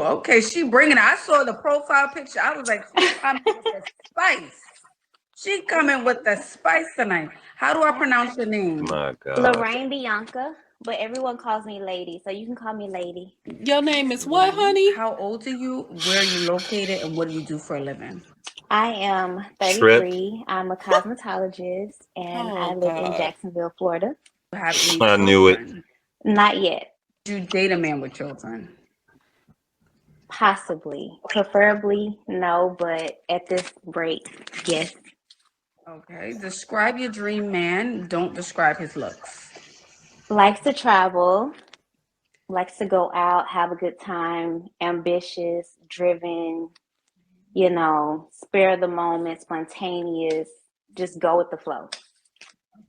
Okay, she bringing it. I saw the profile picture. I was like, who's coming with the spice? She coming with the spice tonight. How do I pronounce your name? My God. Lorraine Bianca, but everyone calls me Lady, so you can call me Lady. Your name is what, honey? How old are you? Where are you located? And what do you do for a living? I am Shrimp. 33. I'm a cosmetologist, and I Oh live in God. Jacksonville, Florida. Do you have any I knew it. children? Not yet. Do you date a man with children? Possibly. Preferably, no, but at this rate, yes. Okay. Describe your dream man. Don't describe his looks. Likes to travel, likes to go out, have a good time, ambitious, driven, spare the moment, spontaneous, just go with the flow.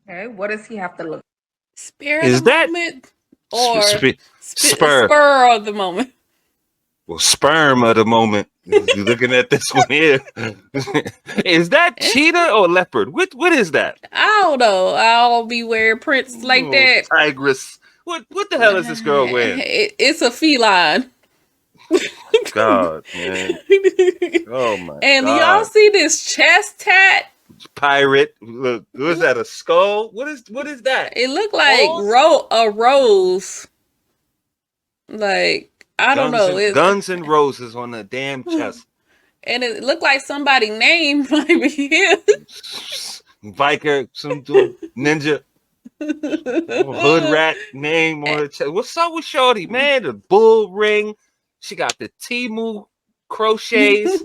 Okay. What does he have to look? Spare Is the that moment or spur? spur of the moment? Well, sperm of the moment. You're looking at this one here. Is that cheetah or leopard? What is that? I don't know. I'll be wearing prints like that. Tigress. What the hell is this girl wearing? It's a feline. God, man. Oh my And God. y'all see this chest tat? Pirate. Look, was that a skull? What is that? It looked like a rose. Like, I don't know. Guns and Roses on the damn chest. And it looked like somebody's name might be here. Biker, some dude, ninja, hood rat name on the chest. What's up with Shorty, man? The bull ring. She got the Timu crochets.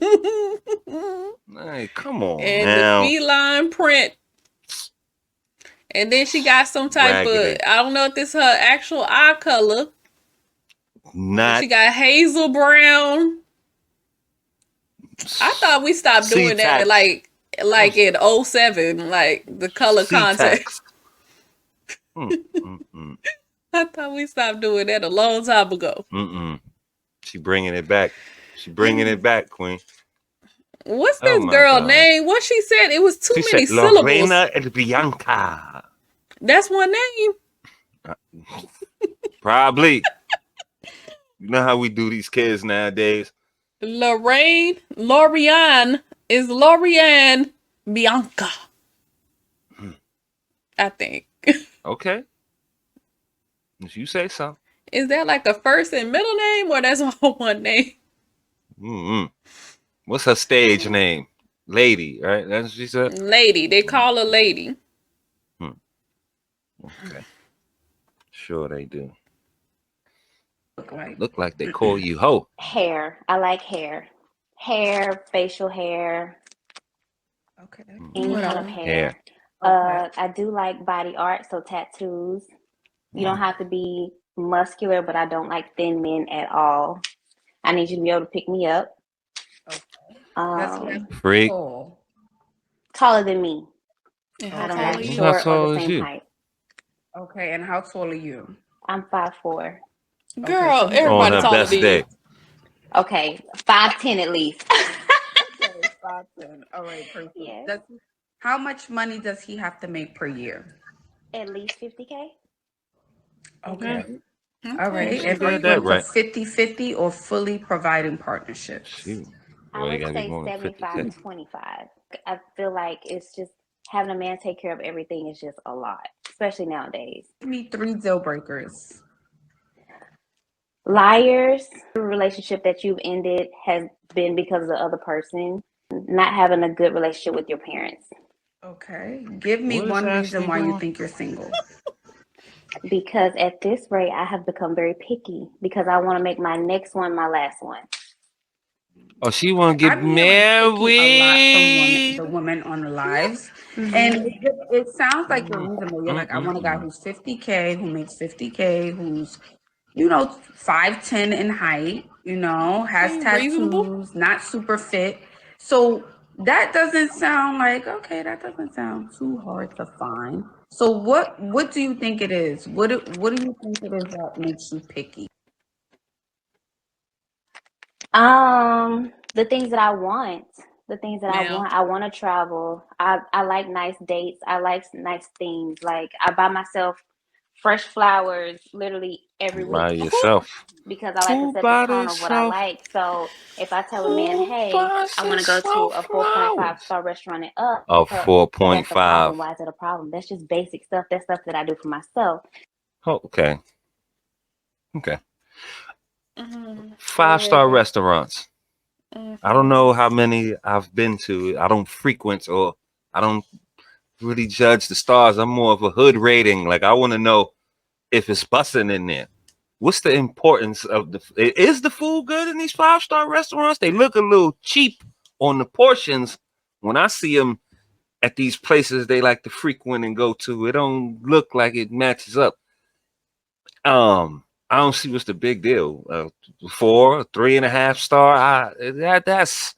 Hey, come on, and now. the feline print. And then she got some type Raggedy. of, I don't know if this is her actual eye color. Not. She got hazel brown. I thought we stopped doing that like in 07, like the color context. I thought we stopped doing that a long time ago. She bringing it back. She bringing it back, Queen. What's this girl name? What she said? It was too many syllables. Lorena and Bianca. That's one name. Probably. You know how we do these kids nowadays. Lorianne is Lorianne Bianca. I think. Okay. If you say so. Is that like a first and middle name, or that's all one name? What's her stage name? Lady, right? That's what she said? Lady. They call her Lady. Okay. Sure they do. Look like they call you ho. Hair. I like hair. Hair, facial hair. Okay. Any kind of hair. I do like body art, so tattoos. You don't have to be muscular, but I don't like thin men at all. I need you to be able to pick me up. Okay. Freak. Taller than me. I don't like short or the same height. Okay, and how tall are you? I'm 5'4". Girl, Okay, everybody taller than you. Okay, 5'10" at least. Okay, 5'10". All right, perfect. Yes. How much money does he have to make per year? At least $50K. Okay. All right. And are you going to 50-50 or fully providing partnerships? I would say 75-25. I feel like it's just having a man take care of everything is just a lot, especially nowadays. Give me 3 deal breakers. Liars. The relationship that you've ended has been because of the other person. Not having a good relationship with your parents. Okay. Give me one reason why you think you're single. Because at this rate, I have become very picky because I want to make my next one my last one. Oh, she want to get married. A lot from the women on the lives. And it sounds like you're reasonable. You're like, I want a guy who's 50K, who makes 50K, who's, 5'10" in height, has tattoos, not super fit. So that doesn't sound like, that doesn't sound too hard to find. So what do you think it is? What do you think it is that makes you picky? The things that I want. I want to travel. I like nice dates. I like nice things. Like I buy myself fresh flowers literally every By week yourself. because I like to Who set the by tone of what I themselves? like. So if I tell a man, Who hey, buys I want to go to themselves a 4.5 flowers? star restaurant and up, A so that's a 4.5. problem. Why is it a problem? That's just basic stuff. That's stuff that I do for myself. Oh, okay. Okay. Mm, 5-star whatever. restaurants. I don't know how many I've been to. I don't frequent, or I don't really judge the stars. I'm more of a hood rating. Like, I want to know if it's busting in there. What's the importance of is the food good in these 5-star restaurants? They look a little cheap on the portions. When I see them at these places they like to frequent and go to, it don't look like it matches up. I don't see what's the big deal. 4, 3.5 star. That's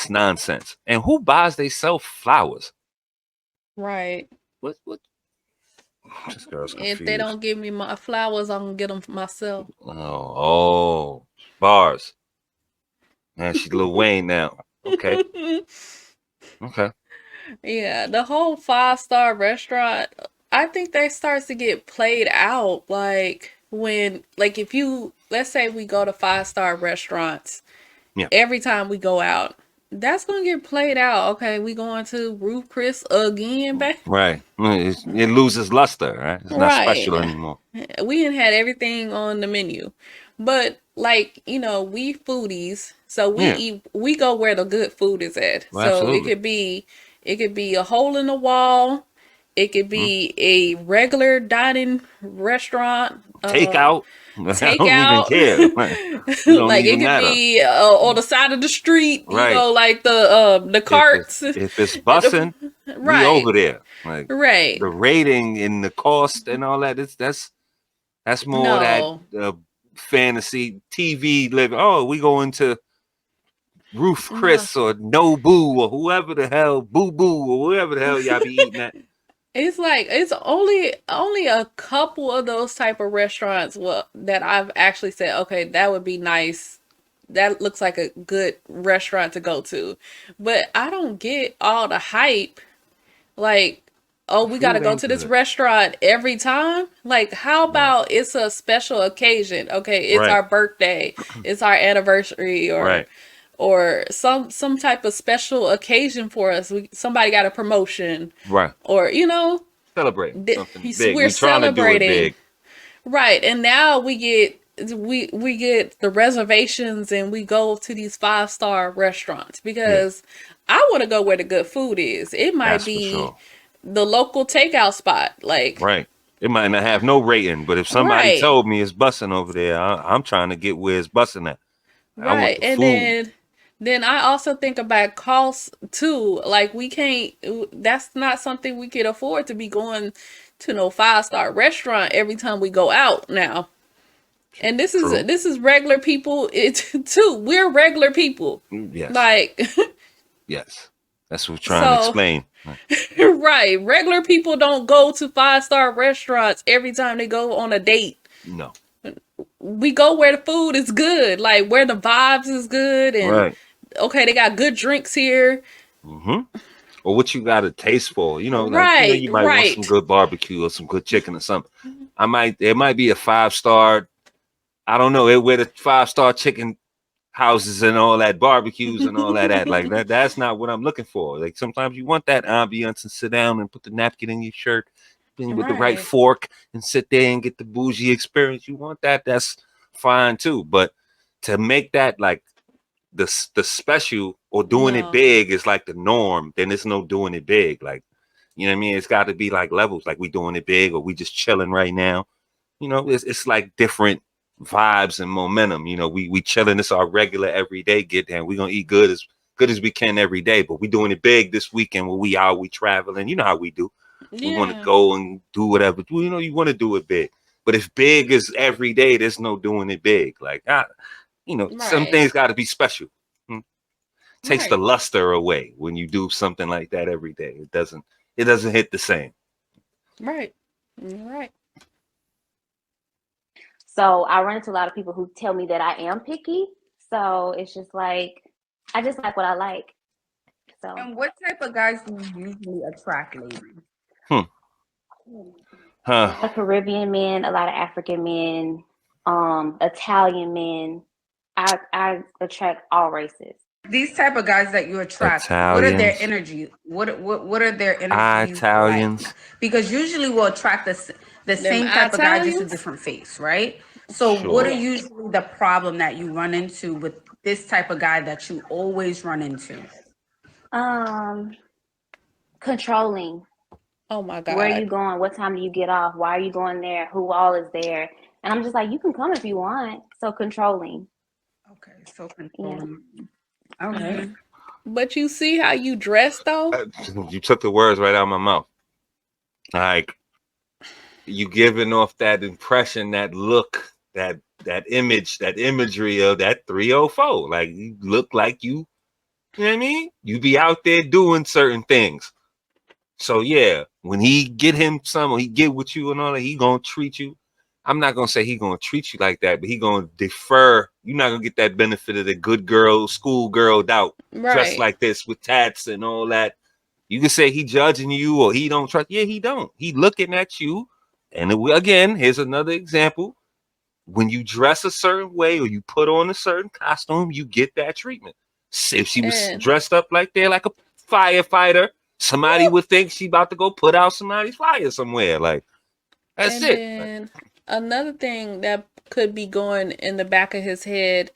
nonsense. And who buys they sell flowers? Right. What? This girl's If they confused. don't give me my flowers, I'm gonna get them for myself. Oh, bars. Man, she's Lil Wayne now. Okay. Okay. Yeah, the whole 5-star restaurant, I think that starts to get played out. Like when, like if you, let's say we go to 5-star restaurants, Yeah. every time we go out, that's gonna get played out. Okay, we going to Ruth Chris again, babe. Right. It loses luster, right? It's not special Right. anymore. We didn't had everything on the menu. But like, we foodies, so we go where the good food is at. Well, so absolutely. it could be a hole in the wall, it could be a regular dining restaurant, Takeout. I don't even takeout. care. It don't Like it even could matter. be on the side of the street, Right. like the carts. If it's busing, we Right. over there. Like Right. the rating and the cost and all that. That's more of that No. fantasy TV living. Oh, we go into Ruth No. Chris or Nobu or whoever the hell, Boo Boo or whoever the hell y'all be eating at. It's like it's only a couple of those type of restaurants that I've actually said, okay, that would be nice. That looks like a good restaurant to go to. But I don't get all the hype. Like, oh, we got to Food go ain't to this good. restaurant every time. Like, how about it's a special occasion? Okay, it's Right. our birthday, it's our anniversary, Right. or some type of special occasion for us. Somebody got a promotion, Right. or Celebrate something big. we're We trying to do it celebrating, big. right? And now we get the reservations and we go to these 5-star restaurants because I want to go where the good food is. It might That's for be sure. the local takeout spot, like Right. It might not have no rating, but if somebody right, told me it's busting over there, I'm trying to get where it's busting at. I want right. the And food. then I also think about costs too. Like we can't. That's not something we could afford to be going to no 5-star restaurant every time we go out now. And this True. is regular people too. We're regular people. Yes. Like Yes. That's what we're trying to explain. right. Regular people don't go to 5-star restaurants every time they go on a date. No. We go where the food is good, like where the vibes is good, and Right. okay, they got good drinks here. Mm-hmm. Or what you got a taste for, like Right, you might want some good barbecue or some good chicken or something. There might be a 5-star. I don't know where the 5-star chicken houses and all that barbecues and all that like that. That's not what I'm looking for. Like sometimes you want that ambiance and sit down and put the napkin in your shirt with the right fork and sit there and get the bougie experience. You want that? That's fine too. But to make that like the special or doing it big is like the norm, then it's no doing it big. Like, you know what I mean? It's got to be like levels, like we doing it big or we just chilling right now. It's like different vibes and momentum. We chilling. It's our regular everyday get down. We gonna eat good as we can every day, but we doing it big this weekend when we out, we traveling. You know how we do. We want to go and do whatever. You want to do it big. But if big is every day, there's no doing it big. Like some things got to be special. Takes the luster away when you do something like that every day. It doesn't hit the same. Right. So I run into a lot of people who tell me that I am picky. So it's just like I just like what I like. And what type of guys do you usually attract, ladies? A lot of Caribbean men, a lot of African men, Italian men. I attract all races. These type of guys that you attract, what are their energy? What are their energies Italians. like? Because usually we'll attract the same type of guy, just a different face, right? So what are usually the problem that you run into with this type of guy that you always run into? Controlling. Oh my God. Where are you going? What time do you get off? Why are you going there? Who all is there? And I'm just like, you can come if you want. So controlling. Okay, so controlling. Yeah. All right. But you see how you dress though? You took the words right out of my mouth. Like, you giving off that impression, that look, that image, that imagery of that 304. Like, you look like you know what I mean? You be out there doing certain things. So yeah, when he get him some, or he get with you and all that, he gonna treat you. I'm not gonna say he gonna treat you like that, but he gonna defer. You're not gonna get that benefit of the good girl, school girled out, dressed like this with tats and all that. You can say he judging you or he don't trust. Yeah, he don't. He looking at you. And again, here's another example. When you dress a certain way or you put on a certain costume, you get that treatment. If she was dressed up like that, like a firefighter, somebody would think she about to go put out somebody's fire somewhere. Like, that's it. And another thing that could be going in the back of his head,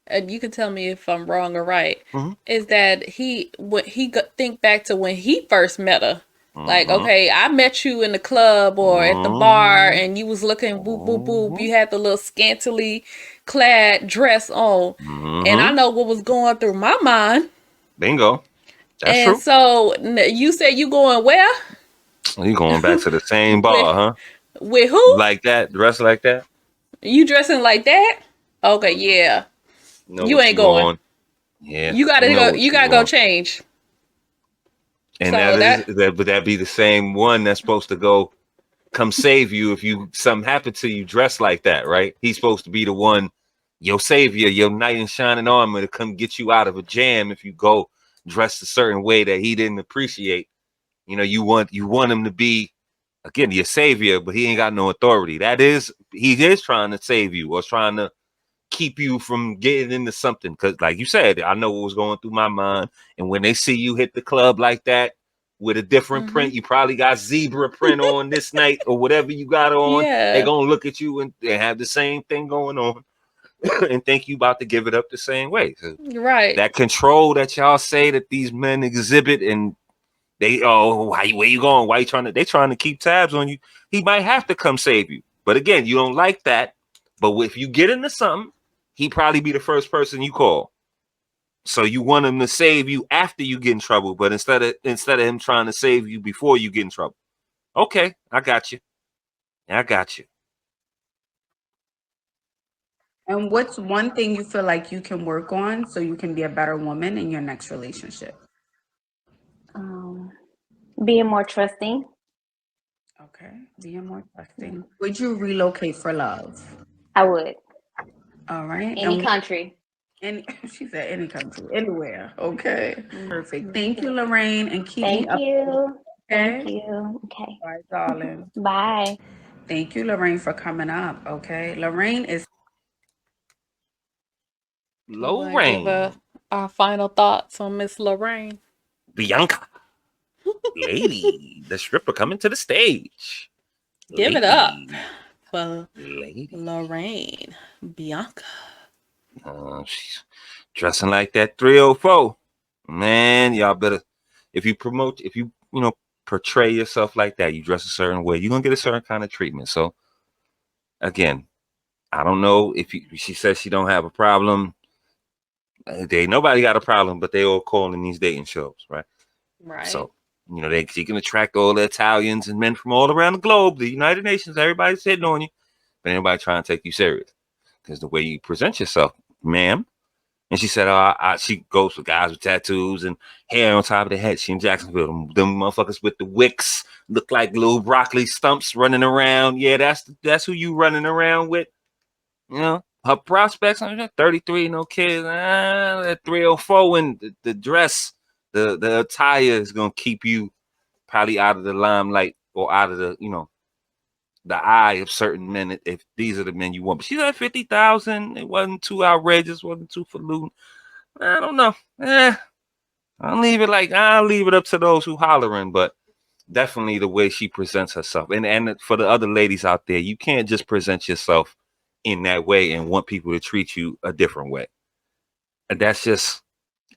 and you can tell me if I'm wrong or right, is that he think back to when he first met her. Like, okay, I met you in the club or at the bar and you was looking boop, boop, boop. You had the little scantily clad dress on. And I know what was going through my mind. Bingo. That's and true. So you said you going where? You going back to the same bar, huh? With who? Like that? Dressed like that? You dressing like that? Okay, yeah. You ain't going. Yeah. You gotta go. You gotta go change. And so would that be the same one that's supposed to go come save you if something happened to you dressed like that, right? He's supposed to be the one, your savior, your knight in shining armor to come get you out of a jam if you go dressed a certain way that he didn't appreciate. You know, you want him to be, again, your savior, but he ain't got no authority. He is trying to save you or trying to keep you from getting into something. Because like you said, I know what was going through my mind. And when they see you hit the club like that with a different print, you probably got zebra print on this night or whatever you got on. They're going to look at you and have the same thing going on and think you about to give it up the same way. So right. That control that y'all say that these men exhibit, and where you going? Why you they trying to keep tabs on you. He might have to come save you. But again, you don't like that. But if you get into something, he probably be the first person you call. So you want him to save you after you get in trouble, but instead of him trying to save you before you get in trouble. Okay, I got you. I got you. And what's one thing you feel like you can work on so you can be a better woman in your next relationship? Being more trusting. Okay, being more trusting. Would you relocate for love? I would. All right. Any country. She said any country, anywhere. Okay. Perfect. Thank you, Lorraine, and keep me up. Thank you. Okay? Thank you. Okay. Bye, darling. Bye. Thank you, Lorraine, for coming up. Okay. Lorraine is Lorraine. Our final thoughts on Miss Lorraine. Bianca. Lady, the stripper coming to the stage. Give it up for Lorraine Bianca. She's dressing like that 304. Man, y'all better, if you portray yourself like that, you dress a certain way, you're gonna get a certain kind of treatment. So again, I don't know if she says she don't have a problem. Nobody got a problem, but they all calling these dating shows, right? Right. So she can attract all the Italians and men from all around the globe, the United Nations. Everybody's hitting on you, but anybody trying to take you serious because the way you present yourself, ma'am. And she said, she goes for guys with tattoos and hair on top of their head. She in Jacksonville, them motherfuckers with the wicks look like little broccoli stumps running around. Yeah, that's who you running around with. Her prospects, 33, no kids, that 304, and the dress, the attire is gonna keep you probably out of the limelight or out of the, the eye of certain men if these are the men you want. But she's at 50,000. It wasn't too outrageous, wasn't too falutin. I don't know. I'll leave it up to those who hollering, but definitely the way she presents herself. And for the other ladies out there, you can't just present yourself in that way and want people to treat you a different way. And that's just,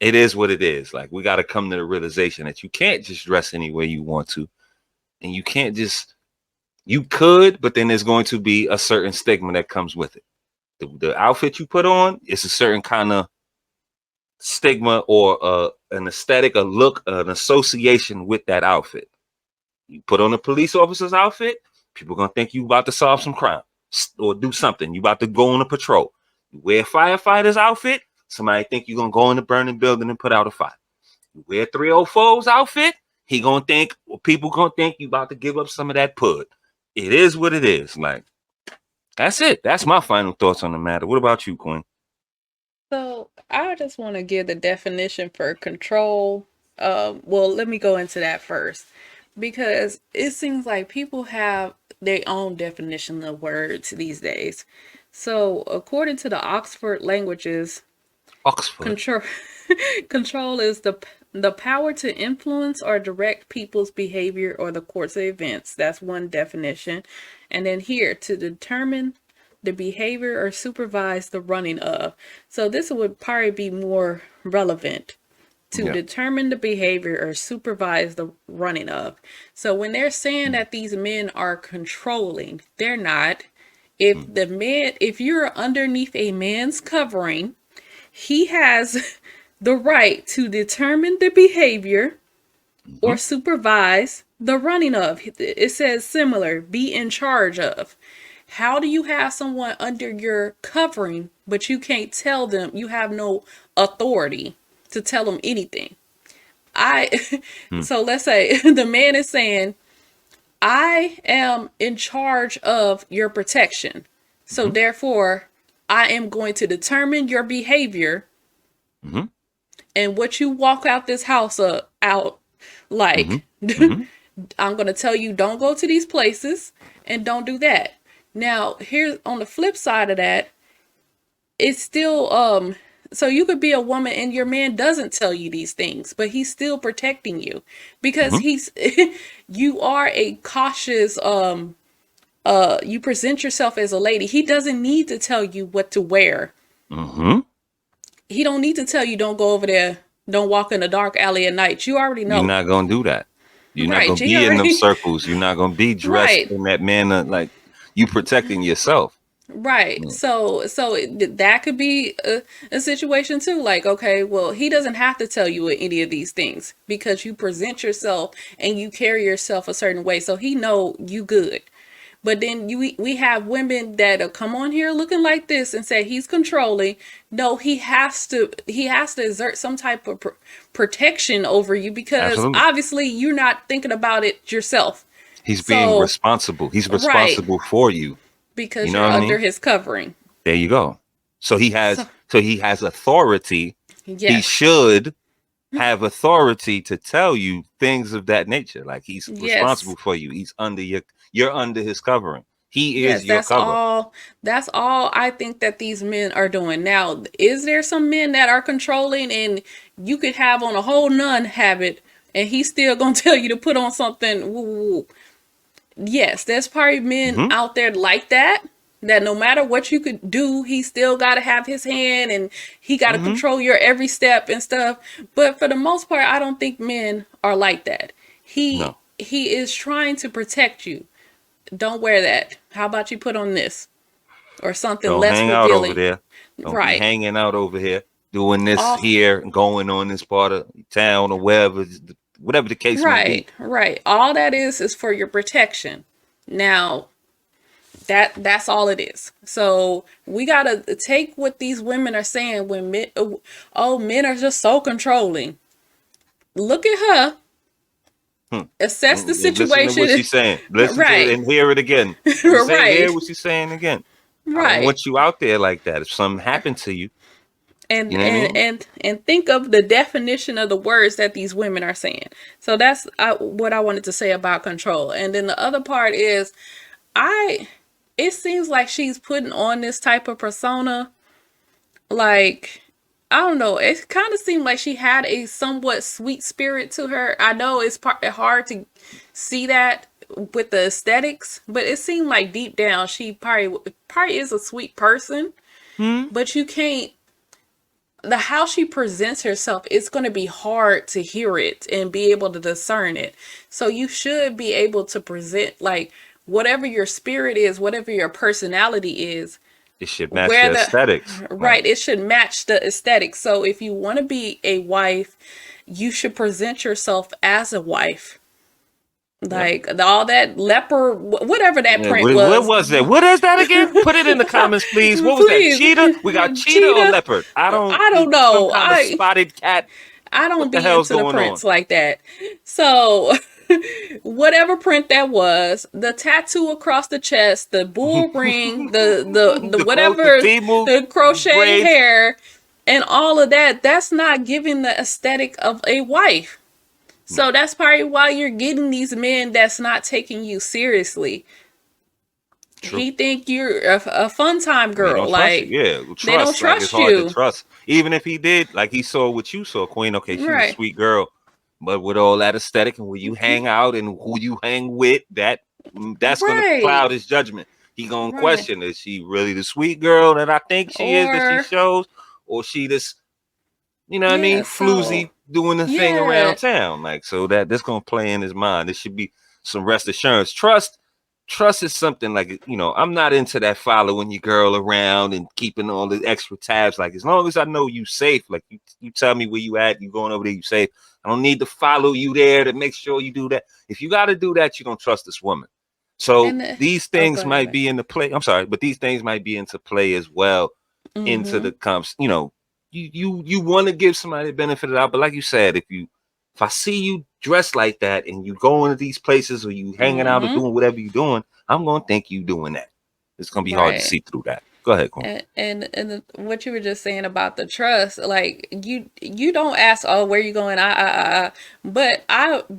it is what it is. Like, we got to come to the realization that you can't just dress any way you want to. And you can't just, you could, but then there's going to be a certain stigma that comes with it. The outfit you put on, it's a certain kind of stigma or an aesthetic, a look, an association with that outfit. You put on a police officer's outfit, people are going to think you about to solve some crime or do something. You about to go on a patrol. You wear a firefighter's outfit, somebody think you're going to go in the burning building and put out a fire. You wear 304's outfit, people going to think you about to give up some of that pud. It is what it is. Like, that's it. That's my final thoughts on the matter. What about you, Quinn? So I just want to give the definition for control. Well, let me go into that first, because it seems like people have their own definition of words these days. So according to the Oxford Languages, control is the power to influence or direct people's behavior or the course of events. That's one definition. And then here, to determine the behavior or supervise the running of. So this would probably be more relevant, to determine the behavior or supervise the running of. So when they're saying that these men are controlling, they're not. If you're underneath a man's covering, he has the right to determine the behavior or supervise the running of. It says similar, be in charge of. How do you have someone under your covering, but you can't tell them, you have no authority to tell them anything? So let's say the man is saying, I am in charge of your protection. So therefore, I am going to determine your behavior and what you walk out this house out like. I'm going to tell you, don't go to these places and don't do that. Now, here's on the flip side of that, it's still, so you could be a woman and your man doesn't tell you these things, but he's still protecting you because you are a cautious, you present yourself as a lady. He doesn't need to tell you what to wear. He don't need to tell you, don't go over there, don't walk in a dark alley at night. You already know. You're not going to do that. You're not going to be in them circles. You're not going to be dressed in that manner. Like, you protecting yourself. Right. So that could be a situation too. Like, okay, well, he doesn't have to tell you any of these things because you present yourself and you carry yourself a certain way. So he know you good. But then we have women that come on here looking like this and say he's controlling. No, he has to exert some type of protection over you because obviously you're not thinking about it yourself. He's being responsible. He's responsible for you because you're under his covering. There you go. So he has authority. Yes. He should have authority to tell you things of that nature. Like, he's responsible for you. He's under you're under his covering. He is your cover. That's all I think that these men are doing. Now, is there some men that are controlling and you could have on a whole nun habit and he's still gonna tell you to put on something? Woo. Yes, there's probably men out there like that no matter what you could do, he still got to have his hand and he got to control your every step and stuff. But for the most part, I don't think men are like that. He is trying to protect you. Don't wear that. How about you put on this or something less hang revealing? Out over there. Don't be hanging out over here, doing this here, going on this part of town or wherever the case may be. Right. All that is for your protection. Now, that's all it is. So we gotta take what these women are saying when men are just so controlling. Look at her. Assess the situation. Listen to what she's saying. Listen to it and hear it again. Hear what she's saying again. I don't want you out there like that. If something happened to you. And and think of the definition of the words that these women are saying. So that's what I wanted to say about control. And then the other part is, it seems like she's putting on this type of persona. Like, I don't know. It kind of seemed like she had a somewhat sweet spirit to her. I know it's hard to see that with the aesthetics, but it seemed like deep down she probably is a sweet person. But you can't. How she presents herself, it's going to be hard to hear it and be able to discern it. So you should be able to present like whatever your spirit is, whatever your personality is. It should match the aesthetics. Right, it should match the aesthetics. So if you want to be a wife, you should present yourself as a wife. Like all that leopard, whatever that print was. What was that? What is that again? Put it in the comments, please. What was that? Cheetah? We got cheetah or leopard? I don't know. Some kind of spotted cat. I don't be into the prints like that. So whatever print that was, the tattoo across the chest, the bull ring, the whatever, the crochet hair, and all of that, that's not giving the aesthetic of a wife. So that's probably why you're getting these men that's not taking you seriously. True. He think you're a fun time girl. Like, they don't trust like, it's hard to trust. Even if he did, like he saw what you saw, Queen. Okay, she's a sweet girl, but with all that aesthetic and where you hang out and who you hang with, that's gonna cloud his judgment. He gonna question, is she really the sweet girl that I think she is, that she shows, or she this, you know what I mean, floozy doing the thing around town? Like, so that's gonna play in his mind. There should be some rest assurance. Trust is something like, you know, I'm not into that following your girl around and keeping all the extra tabs. Like, as long as I know you safe, like you tell me where you at, you going over there, you safe. I don't need to follow you there to make sure you do that. If you got to do that, you don't trust this woman. So these things might be into play. I'm sorry, but these things might be into play as well into the comps. You know, you want to give somebody the benefit of the doubt, but like you said, if I see you dressed like that and you go into these places or you hanging out or doing whatever you're doing, I'm gonna think you doing that. It's gonna be hard to see through that. Go ahead, Queen. And what you were just saying about the trust, like you don't ask, oh, where you going? But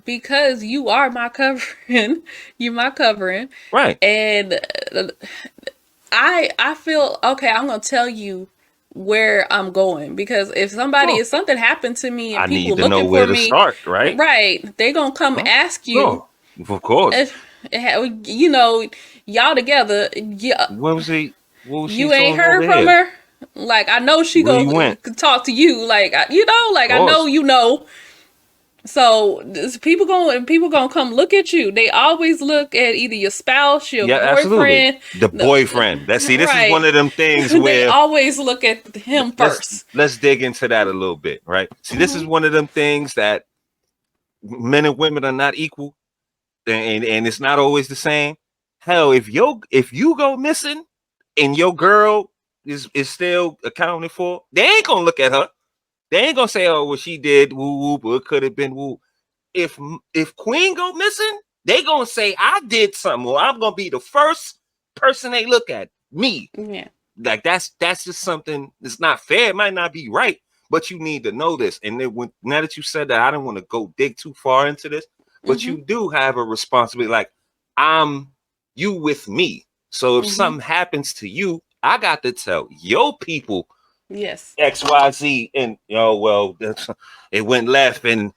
because you are my covering, you're my covering, right? And I feel okay. I'm gonna tell you where I'm going, because if something happened to me and people looking know where to start, right, they gonna come ask you. Of course. You know, y'all together. What was he? You ain't heard from her. Like, I know she gonna talk to you. Like, you know, like I know you know. So people gonna come look at you. They always look at either your spouse, your boyfriend, absolutely. The boyfriend. This is one of them things where they always look at him first. Let's dig into that a little bit, right? See, this is one of them things that men and women are not equal, and it's not always the same. Hell, if you go missing and your girl is still accounted for, they ain't gonna look at her. They ain't gonna say, oh, well, she did woo woo, or it could have been woo. If Queen go missing, they gonna say I did something, or I'm gonna be the first person they look at. Me. Yeah. Like that's just something that's not fair. It might not be right, but you need to know this. And then now that you said that, I don't want to go dig too far into this, but you do have a responsibility. Like, you with me. So if something happens to you, I got to tell your people. Yes. XYZ, and well, it went left and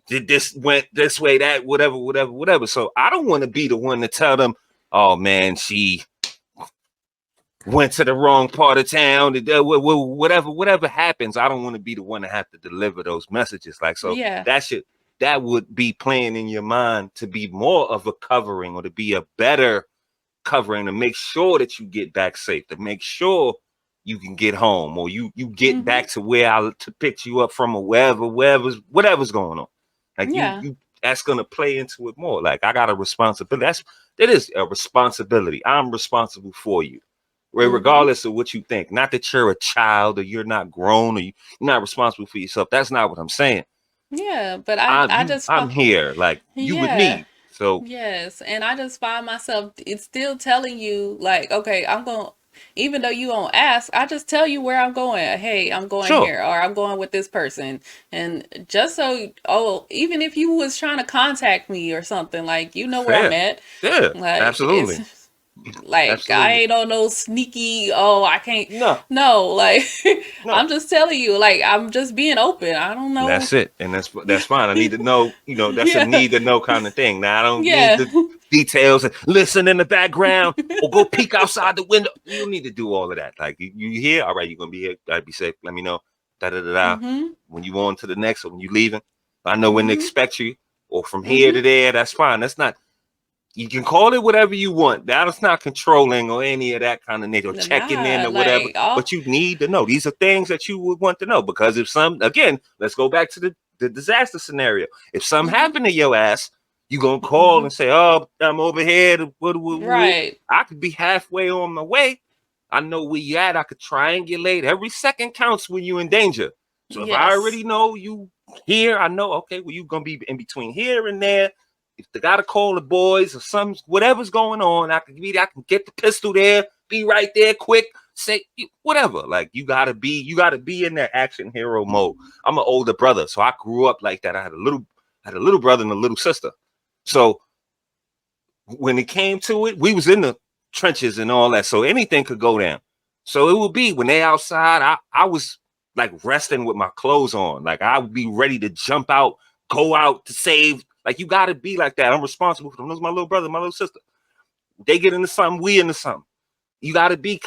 this went this way, that whatever. So I don't want to be the one to tell them, oh man, she went to the wrong part of town. Whatever happens, I don't want to be the one to have to deliver those messages. Like, so that would be playing in your mind to be more of a covering, or to be a better covering, to make sure that you get back safe, to make sure you can get home, or you get back to where to pick you up from, or whatever's going on. Like you that's gonna play into it more. Like, I got a responsibility. It is a responsibility. I'm responsible for you, regardless of what you think. Not that you're a child, or you're not grown, or you're not responsible for yourself. That's not what I'm saying. Yeah, but I'm here, like you with me. So yes, and I just find myself, it's still telling you, like, okay, I'm going. Even though you don't ask, I just tell you where I'm going. Hey, I'm going here, or I'm going with this person. And just so, even if you was trying to contact me or something, like, you know where I'm at. Yeah, like, absolutely. Like Absolutely. I ain't on no sneaky. Oh, I can't. No. No, like No. I'm just telling you. Like I'm just being open. I don't know. That's it, and that's fine. I need to know. That's Yeah. a need to know kind of thing. Now I don't Yeah. need the details and listen in the background or go peek outside the window. You don't need to do all of that. Like you here, all right? You're gonna be here. I'd be safe. Let me know. Da da da da. Mm-hmm. When you on to the next, or when you leaving, I know when to Mm-hmm. expect you, or from here to there. That's fine. That's not. You can call it whatever you want. That's not controlling or any of that kind of nature, or checking in Nah, or whatever. like all. But you need to know. These are things that you would want to know, because if again, let's go back to the disaster scenario. If something Mm-hmm. happened to your ass, you gonna call Mm-hmm. and say, "Oh, I'm over here." Right. I could be halfway on my way. I know where you at. I could triangulate. Every second counts when you in danger. So if I Yes. already know you here, I know, okay, well, you gonna be in between here and there. If they gotta call the boys or some whatever's going on, I can get the pistol there, be right there, quick, say whatever. Like you gotta be in that action hero mode. I'm an older brother, so I grew up like that. I had a little brother and a little sister. So when it came to it, we was in the trenches and all that, so anything could go down. So it would be when they outside, I was like resting with my clothes on, like I would be ready to jump out, go out to save. Like you got to be like that. I'm responsible for them. Those my little brother, my little sister. They get into something, we into something. You got to be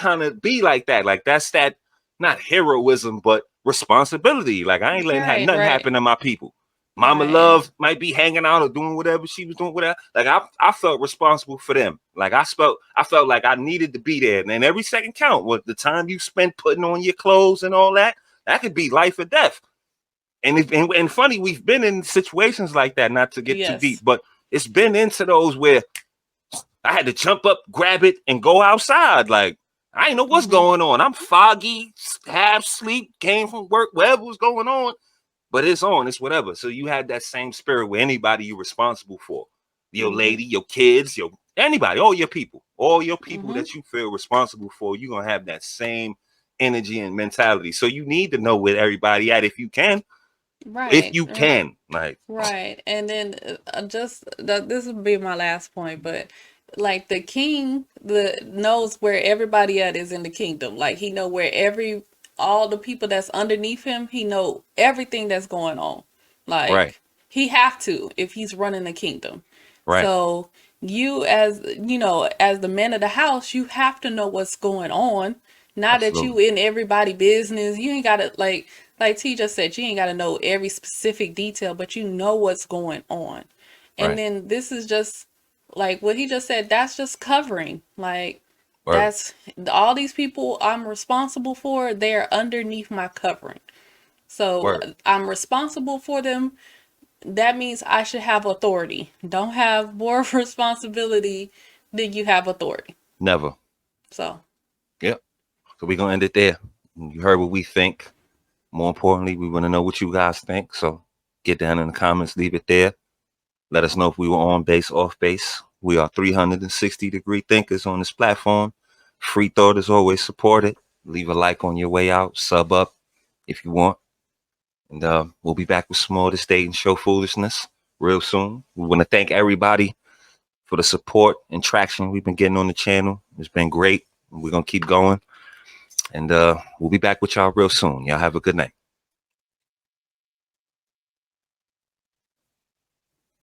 like that. Like that's that, not heroism, but responsibility. Like I ain't letting Right. nothing Right. happen to my people. Mama Right. Love might be hanging out or doing whatever she was doing, whatever. Like I felt responsible for them. Like I felt like I needed to be there. And then every second count. What the time you spent putting on your clothes and all that, that could be life or death. And funny, we've been in situations like that, not to get too deep, Yes. but it's been into those where I had to jump up, grab it, and go outside. Like, I ain't know what's Mm-hmm. going on. I'm foggy, half sleep, came from work, whatever was going on, but it's on, it's whatever. So you had that same spirit with anybody you're responsible for. Your Mm-hmm. lady, your kids, anybody, all your people Mm-hmm. that you feel responsible for, you're going to have that same energy and mentality. So you need to know where everybody at if you can. If Right. you can, like, Right. And then this will be my last point, but like the king knows where everybody at is in the kingdom. Like he know where all the people that's underneath him, he know everything that's going on. right, Like he have to if he's running the kingdom. right, So you as as the man of the house, you have to know what's going on. Not that you absolutely, in everybody business. You ain't gotta like T just said, you ain't gotta know every specific detail, but you know what's going on. And right, then this is just like what he just said, that's just covering. Like word, that's all these people I'm responsible for, they're underneath my covering. So word, I'm responsible for them. That means I should have authority. Don't have more responsibility than you have authority. never. So Yep. So we're gonna end it there. You heard what we think. More importantly, we want to know what you guys think. So get down in the comments, leave it there. Let us know if we were on base, off base. We are 360-degree thinkers on this platform. Free thought is always supported. Leave a like on your way out. Sub up if you want. And we'll be back with some more of this dating show foolishness real soon. We want to thank everybody for the support and traction we've been getting on the channel. It's been great. We're going to keep going. And we'll be back with y'all real soon. Y'all have a good night.